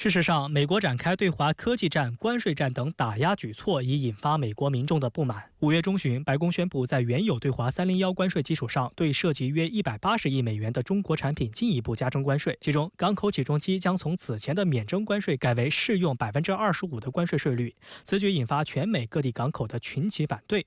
事实上，美国展开对华科技战、关税战等打压举措，已引发美国民众的不满。5月中旬，白宫宣布在原有对华301关税基础上，对涉及约180亿美元的中国产品进一步加征关税。其中，港口起重机将从此前的免征关税改为适用25%的关税税率。此举引发全美各地港口的群起反对。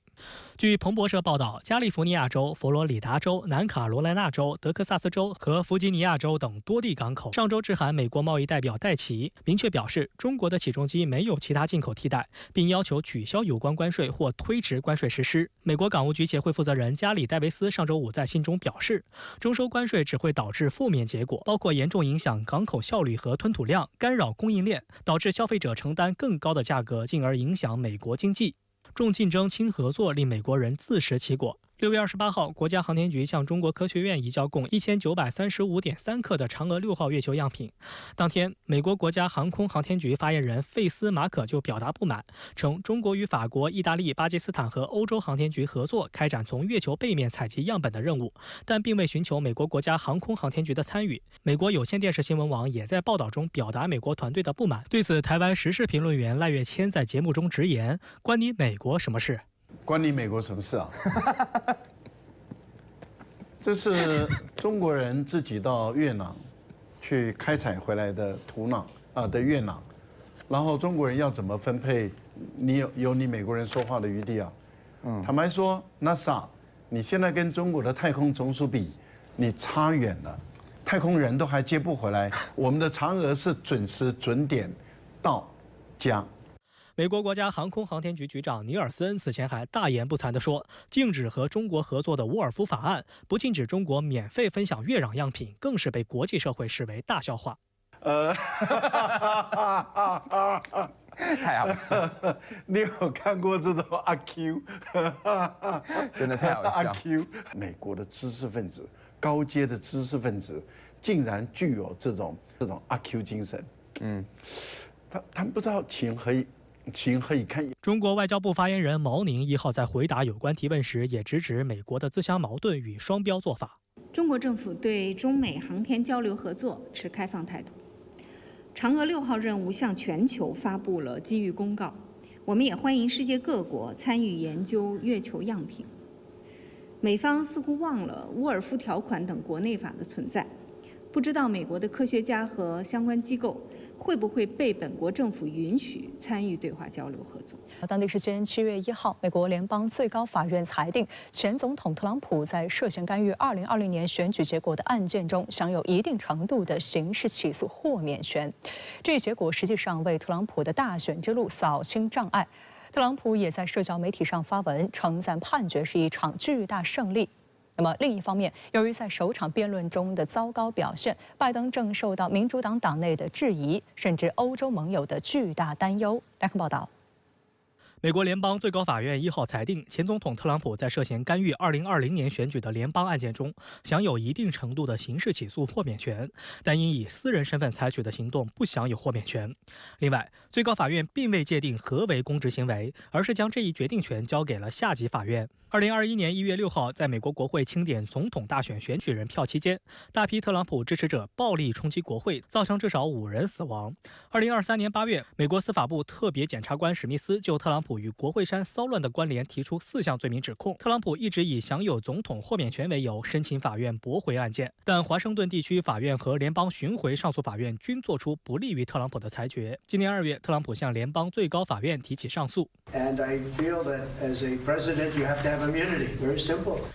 据彭博社报道，加利福尼亚州、佛罗里达州、南卡罗来纳州、德克萨斯州和弗吉尼亚州等多地港口上周致函美国贸易代表戴奇，明确表示中国的起重机没有其他进口替代，并要求取消有关关税或推迟关税实施。美国港务局协会负责人加里·戴维斯上周五在信中表示，征收关税只会导致负面结果，包括严重影响港口效率和吞吐量，干扰供应链，导致消费者承担更高的价格，进而影响美国经济。重竞争轻合作令美国人自食其果。6月28号，国家航天局向中国科学院移交共1935.3克的嫦娥6号月球样品。当天，美国国家航空航天局发言人费斯马可就表达不满，称中国与法国、意大利、巴基斯坦和欧洲航天局合作开展从月球背面采集样本的任务，但并未寻求美国国家航空航天局的参与。美国有线电视新闻网也在报道中表达美国团队的不满。对此，台湾时事评论员赖岳谦在节目中直言：“关你美国什么事？”关你美国什么事啊？这是中国人自己到越南去开采回来的土壤的越南，然后中国人要怎么分配？你有你美国人说话的余地啊？坦白说 ，NASA， 你现在跟中国的太空总署比，你差远了，太空人都还接不回来。我们的嫦娥是准时准点到家。美国国家航空航天局局长尼尔斯恩此前还大言不惭地说，禁止和中国合作的沃尔夫法案不禁止中国免费分享月壤样品，更是被国际社会视为大笑话。太好笑！你有看过这种阿 Q？ 真的太好笑！阿 Q， 美国的知識分子，高阶的知識分子，竟然具有这种阿 Q 精神。他们不知道情何以堪。中国外交部发言人毛宁1号在回答有关提问时，也直指美国的自相矛盾与双标做法。中国政府对中美航天交流合作持开放态度。嫦娥6号任务向全球发布了机遇公告，我们也欢迎世界各国参与研究月球样品。美方似乎忘了沃尔夫条款等国内法的存在，不知道美国的科学家和相关机构会不会被本国政府允许参与对华交流合作？当地时间7月1号，美国联邦最高法院裁定，前总统特朗普在涉嫌干预2020年选举结果的案件中，享有一定程度的刑事起诉豁免权。这一结果实际上为特朗普的大选之路扫清障碍。特朗普也在社交媒体上发文，称赞判决是一场巨大胜利。那么另一方面，由于在首场辩论中的糟糕表现，拜登正受到民主党党内的质疑，甚至欧洲盟友的巨大担忧。来看报道。美国联邦最高法院1号裁定，前总统特朗普在涉嫌干预2020年选举的联邦案件中，享有一定程度的刑事起诉豁免权，但因以私人身份采取的行动不享有豁免权。另外，最高法院并未界定何为公职行为，而是将这一决定权交给了下级法院。2021年1月6号，在美国国会清点总统大选选举人票期间，大批特朗普支持者暴力冲击国会，造成至少5人死亡。2023年8月，美国司法部特别检察官史密斯就特朗普与国会山骚乱的关联提出4项罪名指控。特朗普一直以享有总统豁免权为由，申请法院驳回案件，但华盛顿地区法院和联邦巡回上诉法院均作出不利于特朗普的裁决。今年2月，特朗普向联邦最高法院提起上诉。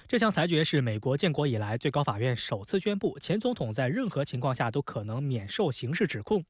这项裁决是美国建国以来最高法院首次宣布，前总统在任何情况下都可能免受刑事指控。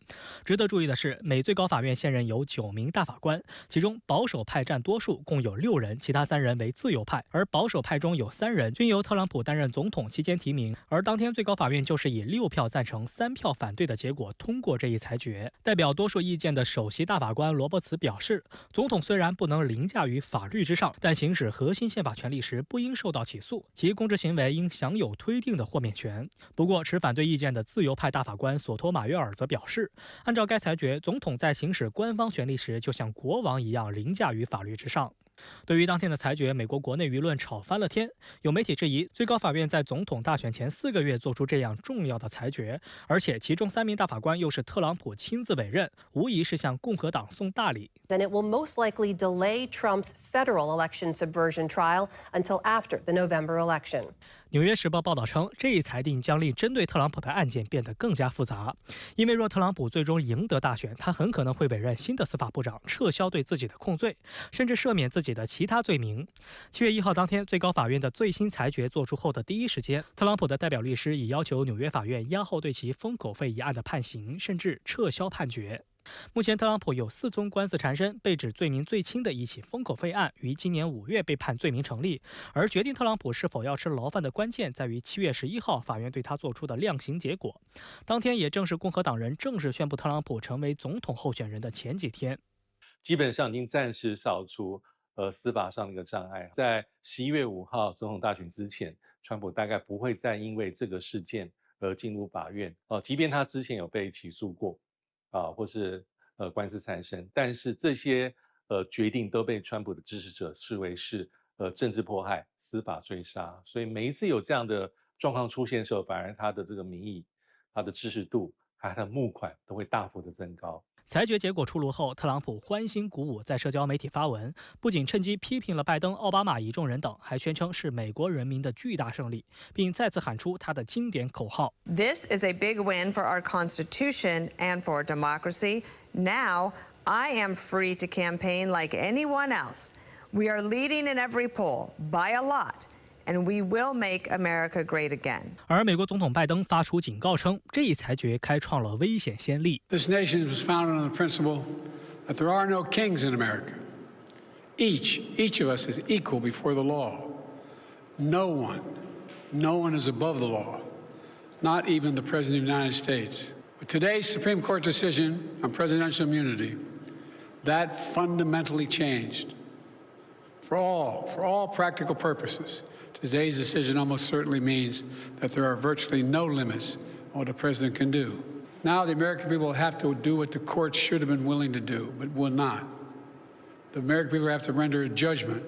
值得注意的是，美最高法院现任有9名大法官，其中保守派占多数，共有6人，其他3人为自由派，而保守派中有3人均由特朗普担任总统期间提名。而当天最高法院就是以6票赞成、3票反对的结果通过这一裁决。代表多数意见的首席大法官罗伯茨表示，总统虽然不能凌驾于法律之上，但行使核心宪法权利时不应受到起诉，其公职行为应享有推定的豁免权。不过，持反对意见的自由派大法官索托马约尔则表示，按照该裁决，总统在行使官方权力时就像国王一样凌驾于法律之上。对于当天的裁决，美国国内舆论吵翻了天。有媒体质疑，最高法院在总统大选前4个月做出这样重要的裁决，而且其中3名大法官又是特朗普亲自委任，无疑是向共和党送大礼。Then it will most likely delay Trump's federal election subversion trial until after the November election. 纽约时报报道称，这一裁定将令针对特朗普的案件变得更加复杂，因为若特朗普最终赢得大选，他很可能会委任新的司法部长，撤销对自己的控罪，甚至赦免自己的其他罪名。7月1号当天，最高法院的最新裁决作出后的第一时间，特朗普的代表律师已要求纽约法院押后对其封口费一案的判刑，甚至撤销判决。目前，特朗普有4宗官司缠身，被指罪名最轻的一起封口费案于今年5月被判罪名成立。而决定特朗普是否要吃牢饭的关键，在于7月11号法院对他做出的量刑结果。当天也正是共和党人正式宣布特朗普成为总统候选人的前几天。基本上已经暂时扫除司法上的一个障碍。在11月5号总统大选之前，川普大概不会再因为这个事件而进入法院。即便他之前有被起诉过。或是官司缠身，但是这些决定都被川普的支持者视为是政治迫害、司法追杀，所以每一次有这样的状况出现的时候，反而他的这个民意、他的支持度还有他的募款都会大幅的增高。裁决结果出炉后，特朗普欢欣鼓舞，在社交媒体发文，不仅趁机批评了拜登、奥巴马一众人等，还宣称是美国人民的巨大胜利，并再次喊出他的经典口号 ：“This is a big win for our Constitution and for democracy. Now I am free to campaign like anyone else. We are leading in every poll by a lot. And we will make America great again.” 而美国总统拜登发出警告称，这一裁决开创了危险先例。This nation was founded on the principle that there are no kings in America. Each of us is equal before the law. No one is above the law, not even the President of the United States. With today's Supreme Court decision on presidential immunity, that fundamentally changed. For all practical purposes.Today's decision almost certainly means that there are virtually no limits on what a president can do. Now the American people have to do what the courts should have been willing to do, but will not. The American people have to render a judgment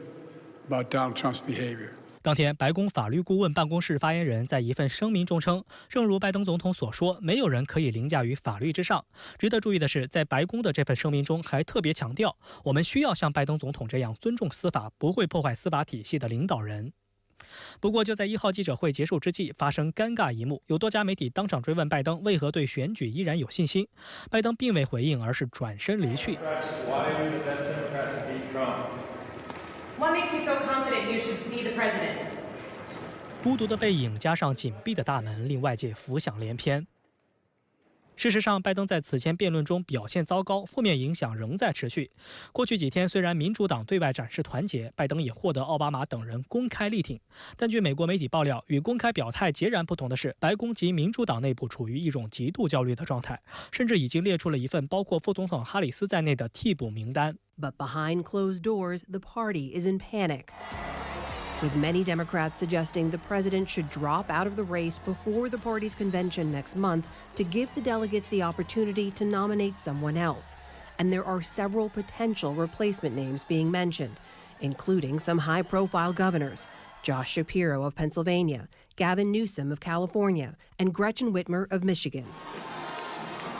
about Donald Trump's behavior. 当天，白宫法律顾问办公室发言人在一份声明中称，正如拜登总统所说，没有人可以凌驾于法律之上。值得注意的是，在白宫的这份声明中还特别强调，我们需要像拜登总统这样尊重司法，不会破坏司法体系的领导人。不过，就在1号记者会结束之际，发生尴尬一幕，有多家媒体当场追问拜登为何对选举依然有信心。拜登并未回应，而是转身离去。孤独的背影加上紧闭的大门，令外界浮想联翩。事实上，拜登在此前辩论中表现糟糕，负面影响仍在持续。过去几天，虽然民主党对外展示团结，拜登也获得奥巴马等人公开力挺，但据美国媒体爆料，与公开表态截然不同的是，白宫及民主党内部处于一种极度焦虑的状态，甚至已经列出了一份包括副总统哈里斯在内的替补名单。But behind closed doors, the party is in panic.With many Democrats suggesting the president should drop out of the race before the party's convention next month to give the delegates the opportunity to nominate someone else. And there are several potential replacement names being mentioned, including some high-profile governors, Josh Shapiro of Pennsylvania, Gavin Newsom of California, and Gretchen Whitmer of Michigan.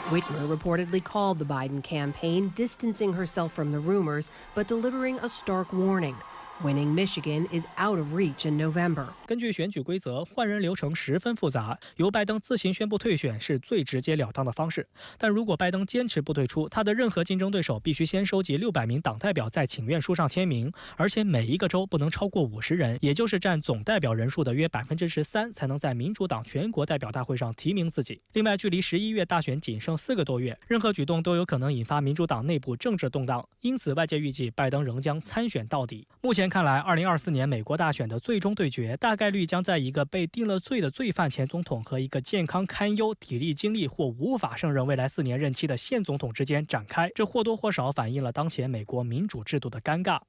Whitmer reportedly called the Biden campaign, distancing herself from the rumors, but delivering a stark warning.Winning Michigan is out of reach in November. 根据选举规则，换人流程十分复杂，由拜登自行宣布退选是最直截了当的方式。但如果拜登坚持不退出，他的任何竞争对手必须先收集600名党代表在请愿书上签名，而且每一个州不能超过50人，也就是占总代表人数的约13%，才能在民主党全国代表大会上提名自己。另外，距离11月大选仅剩4个多月，任何举动都有可能引发民主党内部政治动荡，因此外界预计拜登仍将参选到底。目前看来，2024年美国大选的最终对决大概率将在一个被定了罪的罪犯前总统和一个健康堪忧、体力精力或无法胜任未来4年任期的现总统之间展开。这或多或少反映了当前美国民主制度的尴尬。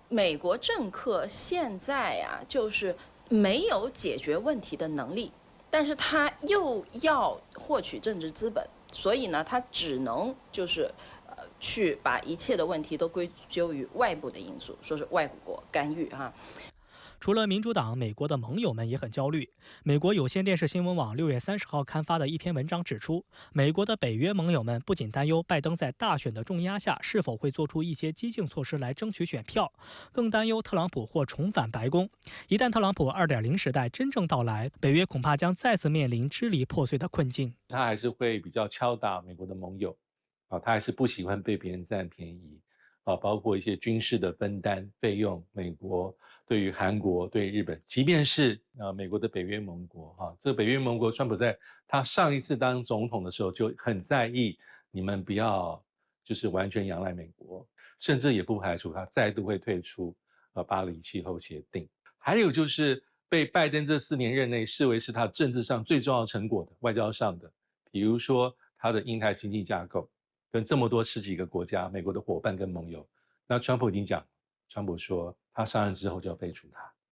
美国政客现在就是没有解决问题的能力，但是他又要获取政治资本，所以呢，他只能就是去把一切的问题都归咎于外部的因素，说是外国干预啊。除了民主党，美国的盟友们也很焦虑。美国有线电视新闻网6月30号刊发的一篇文章指出，美国的北约盟友们不仅担忧拜登在大选的重压下是否会做出一些激进措施来争取选票，更担忧特朗普或重返白宫。一旦特朗普2.0时代真正到来，北约恐怕将再次面临支离破碎的困境。他还是会比较敲打美国的盟友，他还是不喜欢被别人占便宜，包括一些军事的分担费用，美国对于韩国、对日本，即便是美国的北约盟国，这个北约盟国，川普在他上一次当总统的时候就很在意，你们不要就是完全仰赖美国，甚至也不排除他再度会退出巴黎气候协定。还有就是被拜登这4年任内视为是他政治上最重要成果的外交上的，比如说他的印太经济架构，跟这么多10几个国家，美国的伙伴跟盟友，那川普已经讲，川普说他上任之后就要废除它。